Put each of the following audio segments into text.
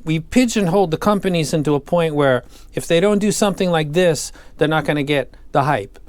We've pigeonholed the companies into a point where if they don't do something like this, they're not going to get the hype,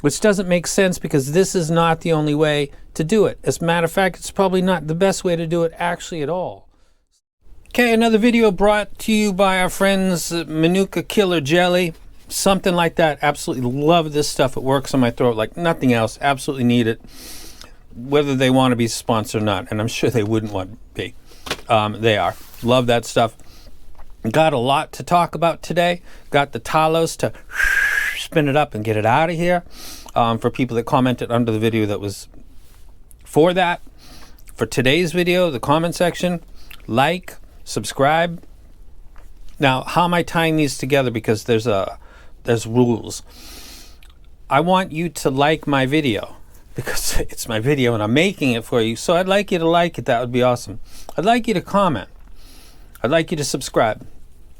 which doesn't make sense because this is not the only way to do it. As a matter of fact, it's probably not the best way to do it actually at all. Okay, another video brought to you by our friends Manuka Killer Jelly. Something like that. Absolutely love this stuff. It works on my throat like nothing else. Absolutely need it. Whether they want to be sponsored or not, and I'm sure they wouldn't want to be. They are. Love that stuff. Got a lot to talk about today. Got the Talos to spin it up and get it out of here. For people that commented under the video that was for that. For today's video, the comment section, like, subscribe. Now, how am I tying these together? Because there's rules. I want you to like my video because it's my video and I'm making it for you. So I'd like you to like it. That would be awesome. I'd like you to comment. I'd like you to subscribe.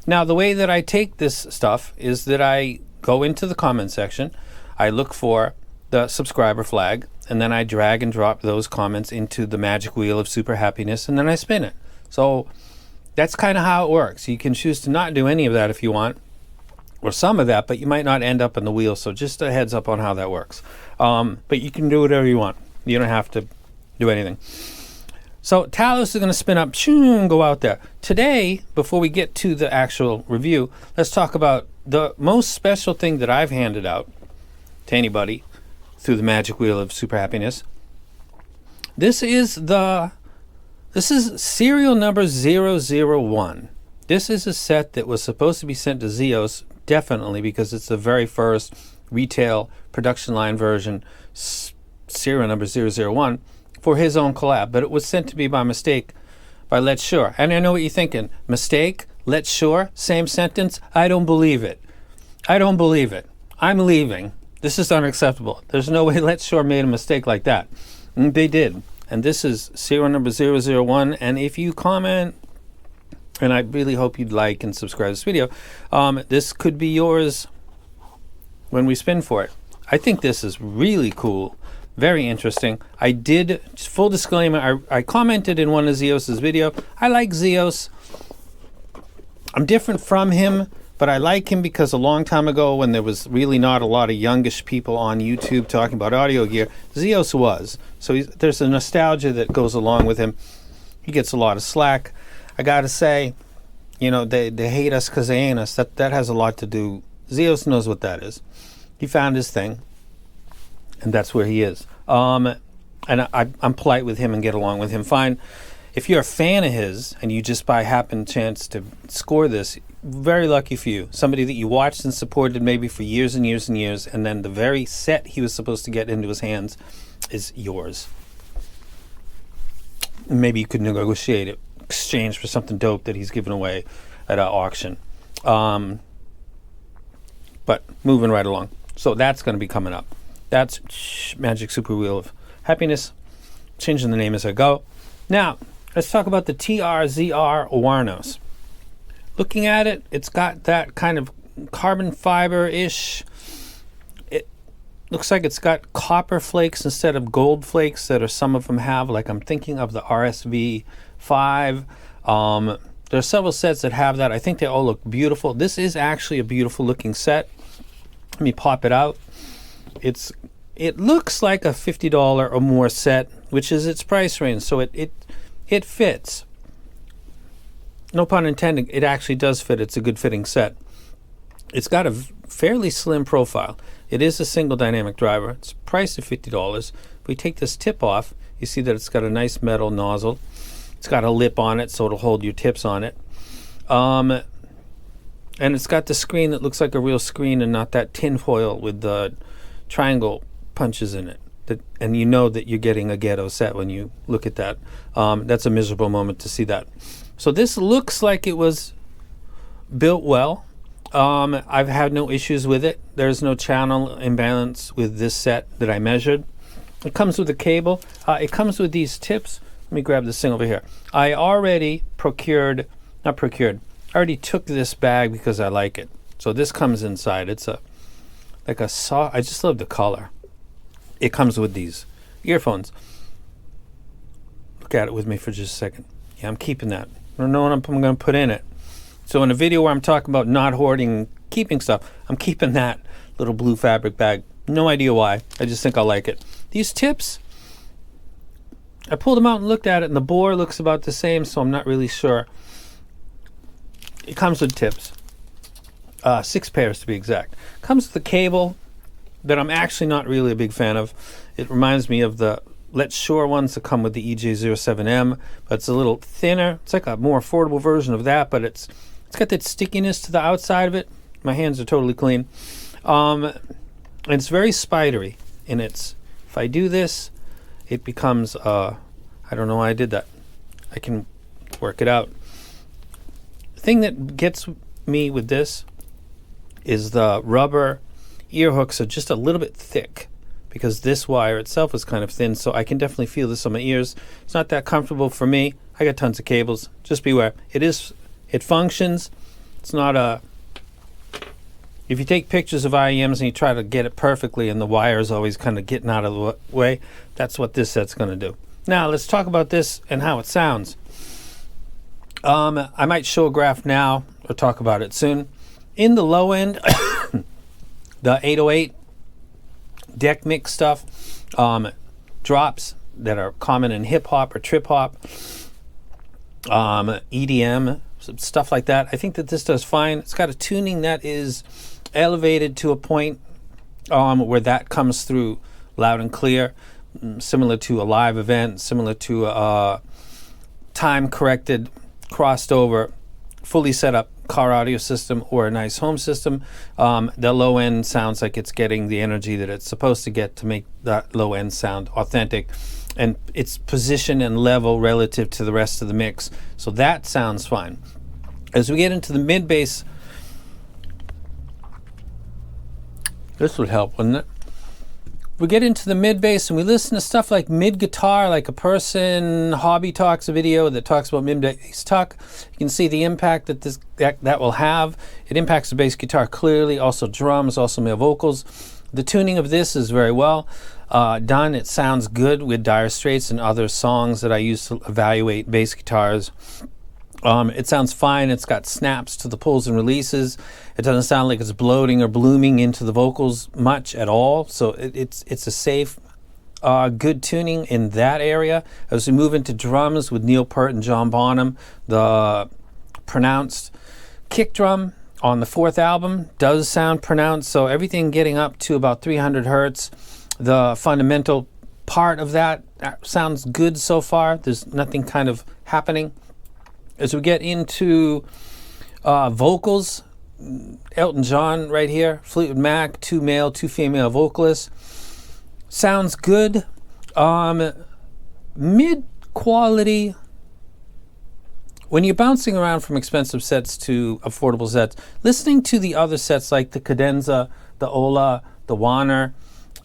Now, the way that I take this stuff is that I go into the comment section, I look for the subscriber flag, and then I drag and drop those comments into the magic wheel of super happiness, and then I spin it. So that's kind of how it works. You can choose to not do any of that if you want, or some of that, but you might not end up in the wheel. So just a heads up on how that works. But you can do whatever you want. You don't have to do anything. So Talos is going to spin up, go out there. Today, before we get to the actual review, let's talk about the most special thing that I've handed out to anybody through the magic wheel of super happiness. This is serial number 001. This is a set that was supposed to be sent to Zeos, definitely, because it's the very first retail production line version, serial number 001, for his own collab, but it was sent to me by mistake by Let's Sure. And I know what you're thinking. Mistake? Let's Sure? Same sentence? I don't believe it. I don't believe it. I'm leaving. This is unacceptable. There's no way Let's Sure made a mistake like that. And they did. And this is serial number 001. And if you comment, and I really hope you'd like and subscribe to this video, this could be yours when we spin for it. I think this is really cool. Very interesting. I did, full disclaimer, I commented in one of Zeos's video. I like Zeos. I'm different from him, but I like him because a long time ago when there was really not a lot of youngish people on YouTube talking about audio gear, Zeos was. So there's a nostalgia that goes along with him. He gets a lot of slack. I gotta say, you know, they hate us because they ain't us. That has a lot to do. Zeos knows what that is. He found his thing. And that's where he is. And I'm polite with him and get along with him fine. If you're a fan of his and you just by happen chance to score this, very lucky for you. Somebody that you watched and supported maybe for years and years and years, and then the very set he was supposed to get into his hands is yours. Maybe you could negotiate it, exchange for something dope that he's giving away at an auction. But moving right along. So that's going to be coming up. That's Magic Super Wheel of Happiness. Changing the name as I go. Now, let's talk about the TRZR Warnos. Looking at it, it's got that kind of carbon fiber-ish. It looks like it's got copper flakes instead of gold flakes that some of them have. Like I'm thinking of the RSV5. There are several sets that have that. I think they all look beautiful. This is actually a beautiful looking set. Let me pop it out. It looks like a $50 or more set, which is its price range, so it fits. No pun intended, it actually does fit. It's a good fitting set. It's got a fairly slim profile. It is a single dynamic driver. It's priced at $50. If we take this tip off, you see that it's got a nice metal nozzle. It's got a lip on it, so it'll hold your tips on it. And it's got the screen that looks like a real screen and not that tin foil with the triangle punches in it. And you know that you're getting a ghetto set when you look at that. That's a miserable moment to see that. So this looks like it was built well. I've had no issues with it. There's no channel imbalance with this set that I measured. It comes with a cable. It comes with these tips. Let me grab this thing over here. I already I already took this bag because I like it. So this comes inside. It's like a soft, I just love the color. It comes with these earphones. Look at it with me for just a second. Yeah, I'm keeping that. I don't know what I'm going to put in it. So in a video where I'm talking about not hoarding, keeping stuff, I'm keeping that little blue fabric bag. No idea why. I just think I like it. These tips, I pulled them out and looked at it, and the bore looks about the same, so I'm not really sure. It comes with tips. 6 pairs to be exact. Comes with the cable that I'm actually not really a big fan of. It reminds me of the Let's Sure ones that come with the EJ07M, but it's a little thinner. It's like a more affordable version of that, but it's got that stickiness to the outside of it. My hands are totally clean. And it's very spidery, and if I do this, it becomes, I don't know why I did that. I can work it out. The thing that gets me with this is the rubber ear hooks are just a little bit thick, because this wire itself is kind of thin, so I can definitely feel this on my ears. It's not that comfortable for me. I got tons of cables. Just beware. It functions. It's not a... If you take pictures of IEMs and you try to get it perfectly and the wire is always kind of getting out of the way, that's what this set's going to do. Now, let's talk about this and how it sounds. I might show a graph now or talk about it soon. In the low end, the 808 deck mix stuff, drops that are common in hip hop or trip hop, EDM, stuff like that. I think that this does fine. It's got a tuning that is elevated to a point where that comes through loud and clear, similar to a live event, similar to a time corrected, crossed over, fully set up car audio system or a nice home system. The low end sounds like it's getting the energy that it's supposed to get to make that low end sound authentic, and its position and level relative to the rest of the mix. So that sounds fine. As we get into the mid bass, this would help, wouldn't it? We get into the mid bass and we listen to stuff like mid guitar, like a person hobby talks a video that talks about mid bass tuck. You can see the impact that will have. It impacts the bass guitar clearly, also drums, also male vocals. The tuning of this is very well done. It sounds good with Dire Straits and other songs that I use to evaluate bass guitars. It sounds fine. It's got snaps to the pulls and releases. It doesn't sound like it's bloating or blooming into the vocals much at all. So it's a safe, good tuning in that area. As we move into drums with Neil Peart and John Bonham, the pronounced kick drum on the 4th album does sound pronounced. So everything getting up to about 300 hertz. The fundamental part of that sounds good so far. There's nothing kind of happening. As we get into vocals, Elton John right here, Fleetwood Mac, 2 male, 2 female vocalists. Sounds good. Mid quality. When you're bouncing around from expensive sets to affordable sets, listening to the other sets like the Cadenza, the Ola, the Warner,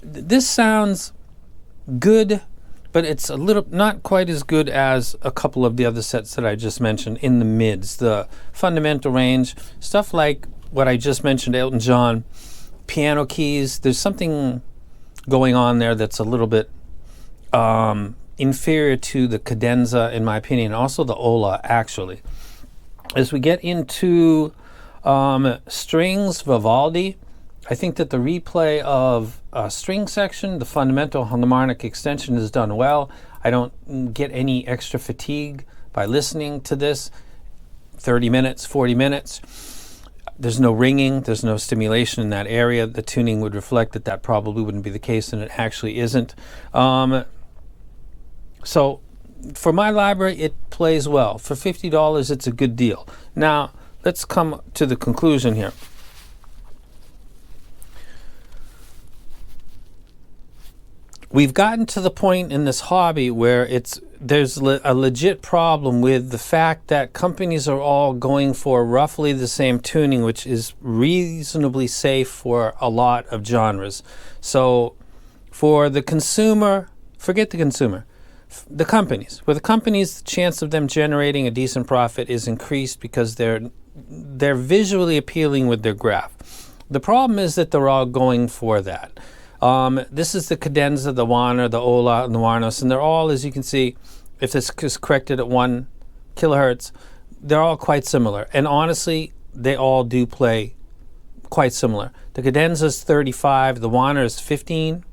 this sounds good, but it's a little not quite as good as a couple of the other sets that I just mentioned in the mids. The fundamental range, stuff like what I just mentioned, Elton John, piano keys, there's something going on there that's a little bit inferior to the Cadenza, in my opinion, also the Ola, actually. As we get into strings, Vivaldi, I think that the replay of a string section, the fundamental harmonic extension, is done well. I don't get any extra fatigue by listening to this. 30 minutes, 40 minutes. There's no ringing, there's no stimulation in that area. The tuning would reflect that that probably wouldn't be the case, and it actually isn't. So for my library, it plays well. For $50, it's a good deal. Now, let's come to the conclusion here. We've gotten to the point in this hobby where there's a legit problem with the fact that companies are all going for roughly the same tuning, which is reasonably safe for a lot of genres. So for the consumer, forget the consumer, the companies. For the companies, the chance of them generating a decent profit is increased because they're visually appealing with their graph. The problem is that they're all going for that. This is the Cadenza, the Warner, the Ola, and the Warnos, and they're all, as you can see, if this is corrected at 1 kilohertz, they're all quite similar. And honestly, they all do play quite similar. The cadenza is 35, the Warner is 15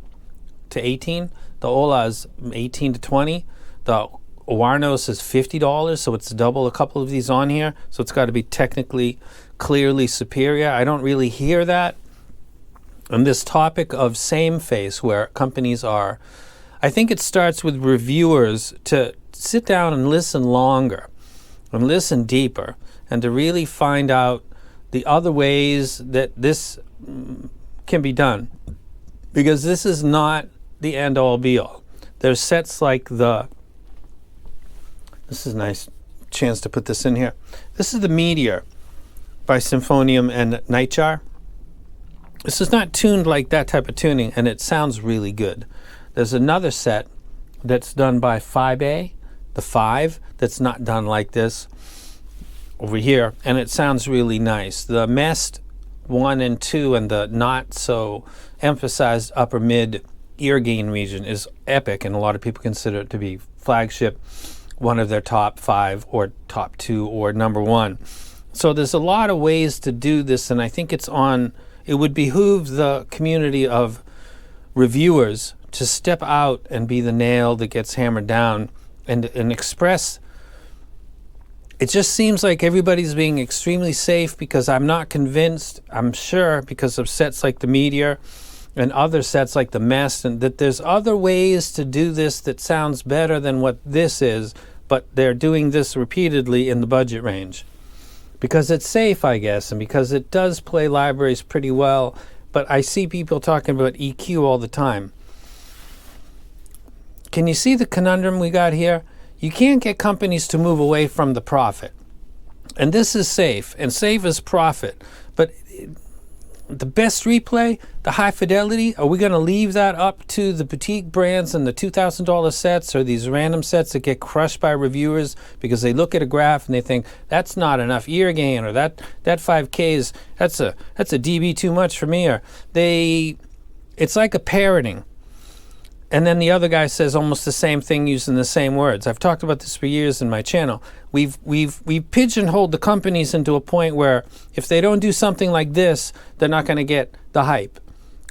to 18, the Ola is 18 to 20, the Warnos is $50, so it's double a couple of these on here, so it's got to be technically clearly superior. I don't really hear that. And this topic of same face, where companies are, I think it starts with reviewers to sit down and listen longer and listen deeper and to really find out the other ways that this can be done, because this is not the end all be all. There's sets like this is a nice chance to put this in here. This is the Meteor by Symphonium and Nightjar. This is not tuned like that type of tuning, and it sounds really good. There's another set that's done by 5A, the 5, that's not done like this over here, and it sounds really nice. The Mest 1 and 2 and the not so emphasized upper mid ear gain region is epic, and a lot of people consider it to be flagship, one of their top 5 or top 2 or number 1. So there's a lot of ways to do this, and I think it would behoove the community of reviewers to step out and be the nail that gets hammered down and express. It just seems like everybody's being extremely safe, because I'm not convinced, I'm sure, because of sets like the Meteor and other sets like the Mest, and that there's other ways to do this that sounds better than what this is, but they're doing this repeatedly in the budget range. Because it's safe, I guess, and because it does play libraries pretty well, but I see people talking about EQ all the time. Can you see the conundrum we got here? You can't get companies to move away from the profit. And this is safe, and safe is profit. But the best replay, the high fidelity, are we going to leave that up to the boutique brands and the $2,000 sets, or these random sets that get crushed by reviewers because they look at a graph and they think that's not enough ear gain, or that 5K that's a dB too much for me, or it's like a parroting. And then the other guy says almost the same thing using the same words. I've talked about this for years in my channel. We've pigeonholed the companies into a point where if they don't do something like this, they're not going to get the hype,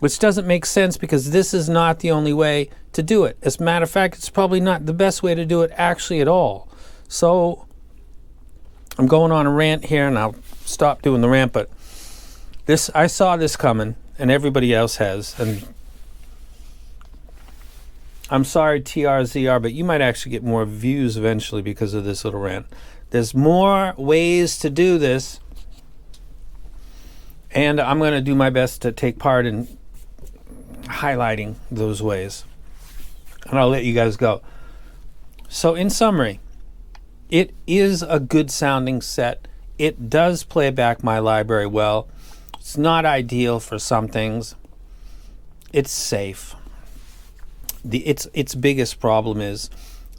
which doesn't make sense, because this is not the only way to do it. As a matter of fact, it's probably not the best way to do it actually at all. So I'm going on a rant here, and I'll stop doing the rant, but I saw this coming, and everybody else has, and I'm sorry, TRZR, but you might actually get more views eventually because of this little rant. There's more ways to do this, and I'm going to do my best to take part in highlighting those ways. And I'll let you guys go. So in summary, it is a good sounding set. It does play back my library well. It's not ideal for some things. It's safe. Its biggest problem is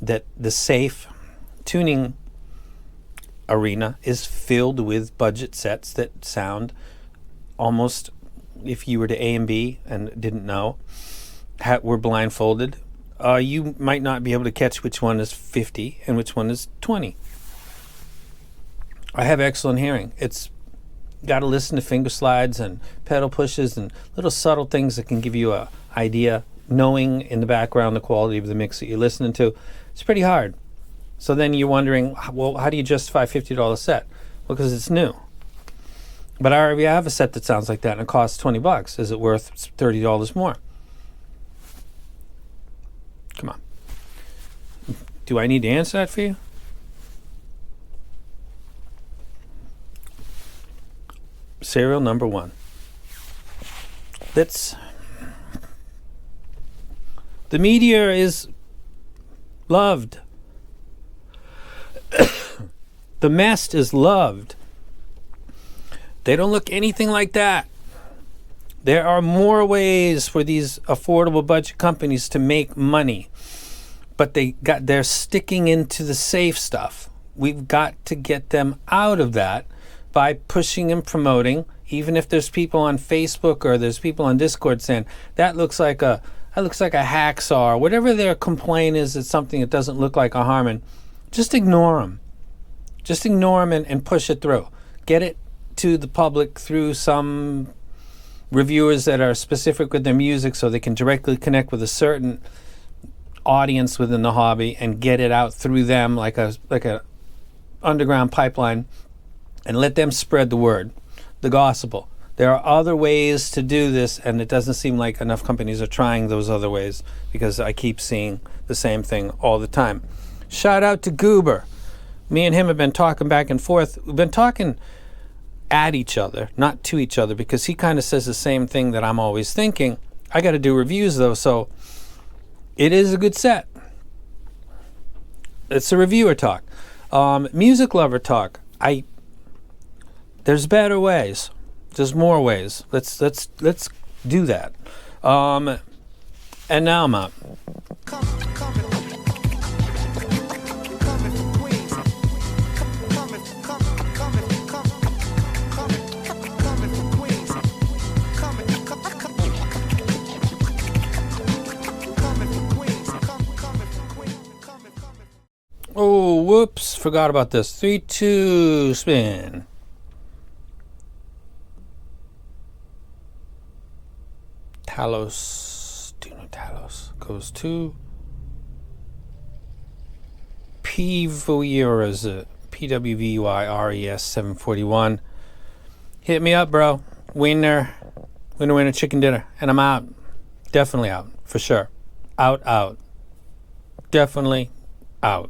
that the safe tuning arena is filled with budget sets that sound almost, if you were to A and B and didn't know, were blindfolded, you might not be able to catch which one is 50 and which one is 20. I have excellent hearing. It's got to listen to finger slides and pedal pushes and little subtle things that can give you an idea, knowing in the background the quality of the mix that you're listening to. It's pretty hard. So then you're wondering, well, how do you justify a $50 set? Well, because it's new. But I already have a set that sounds like that, and it costs $20. Is it worth $30 more? Come on. Do I need to answer that for you? Serial number 1. The Meteor is loved. The Mest is loved. They don't look anything like that. There are more ways for these affordable budget companies to make money, but they're sticking into the safe stuff. We've got to get them out of that by pushing and promoting, even if there's people on Facebook or there's people on Discord saying that looks like a hacksaw, whatever their complaint is, it's something that doesn't look like a Harman. Just ignore them. Just ignore them and push it through. Get it to the public through some reviewers that are specific with their music so they can directly connect with a certain audience within the hobby and get it out through them like a underground pipeline, and let them spread the word, the gospel. There are other ways to do this, and it doesn't seem like enough companies are trying those other ways, because I keep seeing the same thing all the time. Shout out to Goober. Me and him have been talking back and forth. We've been talking at each other, not to each other, because he kind of says the same thing that I'm always thinking. I got to do reviews though, so it is a good set. It's a reviewer talk. Music lover talk. There's better ways. There's more ways. Let's do that. And now I'm out. Oh, whoops, forgot about this. 3-2 spin. Talos, do you know Talos? Goes to PWYRES, PWVYRES 741. Hit me up, bro. Winner, chicken dinner. And I'm out. Definitely out, for sure. Out. Definitely out.